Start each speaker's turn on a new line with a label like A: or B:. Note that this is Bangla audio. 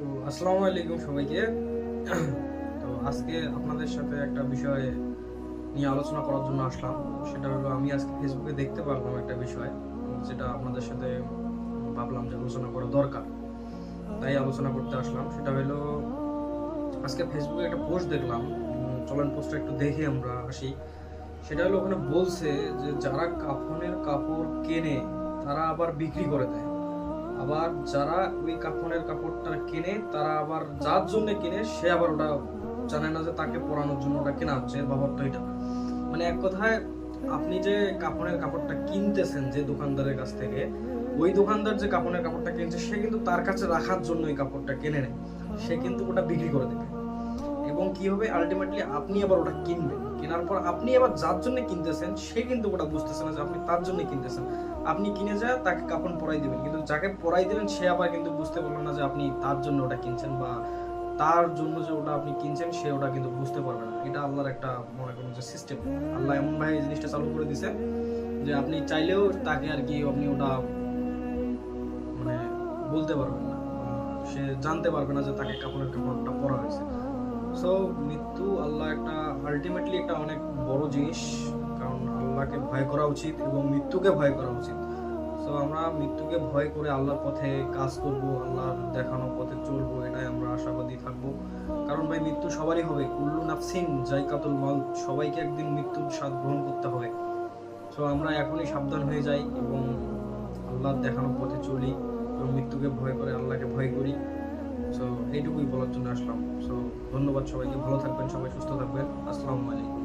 A: তো আসসালামু আলাইকুম সবাইকে। তো আজকে আপনাদের সাথে একটা বিষয় নিয়ে আলোচনা করার জন্য আসলাম। সেটা হলো, আমি আজকে ফেসবুকে দেখতে পারলাম একটা বিষয়, যেটা আপনাদের সাথে ভাবলাম যে আলোচনা করা দরকার, তাই আলোচনা করতে আসলাম। সেটা হলো, আজকে ফেসবুকে একটা পোস্ট দেখলাম। চলেন পোস্টটা একটু দেখে আমরা আসি। সেটা হলো, ওখানে বলছে যে যারা কাফনের কাপড় কেনে তারা আবার বিক্রি করে দেয়, আবার যারা ওই কাফনের কাপড়টা কেনে তারা আবার যার জন্য কিনে সে আবার ওটা জানে না যে তাকে পরানোর জন্য ওটা কেনা হচ্ছে। ব্যাপারটা এটা, মানে এক কথায়, আপনি যে কাফনের কাপড়টা কিনতেছেন যে দোকানদারের কাছ থেকে, ওই দোকানদার যে কাফনের কাপড়টা কিনছে সে কিন্তু তার কাছে রাখার জন্য ওই কাপড়টা কিনে নেয়, সে কিন্তু ওটা বিক্রি করে দেবে। এবং কি হবে, আলটিমেটলি আপনি আবার ওটা কিনবেন, কেনার পর আপনি আবার যার জন্য কিনতেছেন সে কিন্তু ওটা বুঝতেছে না যে আপনি তার জন্য কিনতেছেন। আপনি কিনে যায় তাকে কাপড় পরাই দিবেন, কিন্তু যাকে পরাই দিবেন সে আবার কিন্তু বুঝতে পারলো না যে আপনি তার জন্য ওটা কিনছেন, বা তার জন্য যে ওটা আপনি কিনছেন সে ওটা কিন্তু বুঝতে পারবে না। এটা আল্লাহর একটা, মনে করুন যে সিস্টেম, আল্লাহ এমন ভাবে এই জিনিসটা চালু করে দিছে যে আপনি চাইলেও তাকে আর কি আপনি ওটা মানে বলতে পারবেন না, সে জানতে পারবে না যে তাকে কাপড়ের কাপড়টা পরা হয়েছে। সো মৃত্যু আল্লাহ একটা, আলটিমেটলি একটা অনেক বড় জিনিস। কারণ আল্লাহকে ভয় করা উচিত এবং মৃত্যুকে ভয় করা উচিত। সো আমরা মৃত্যুকে ভয় করে আল্লাহর পথে কাজ করব, আল্লাহর দেখানো পথে চলবো, এটাই আমরা আশাবাদী থাকবো। কারণ ভাই, মৃত্যু সবারই হবে, কুল্লু নাফসিন যায়কাতুল মাউত, সবাইকে একদিন মৃত্যুর স্বাদ গ্রহণ করতে হবে। সো আমরা এখনই সাবধান হয়ে যাই এবং আল্লাহর দেখানো পথে চলি এবং মৃত্যুকে ভয় করে আল্লাহকে ভয় করি। সো এইটুকুই বলার জন্য আসলাম। সো ধন্যবাদ সবাইকে, ভালো থাকবেন, সবাই সুস্থ থাকবেন। আসসালামু আলাইকুম।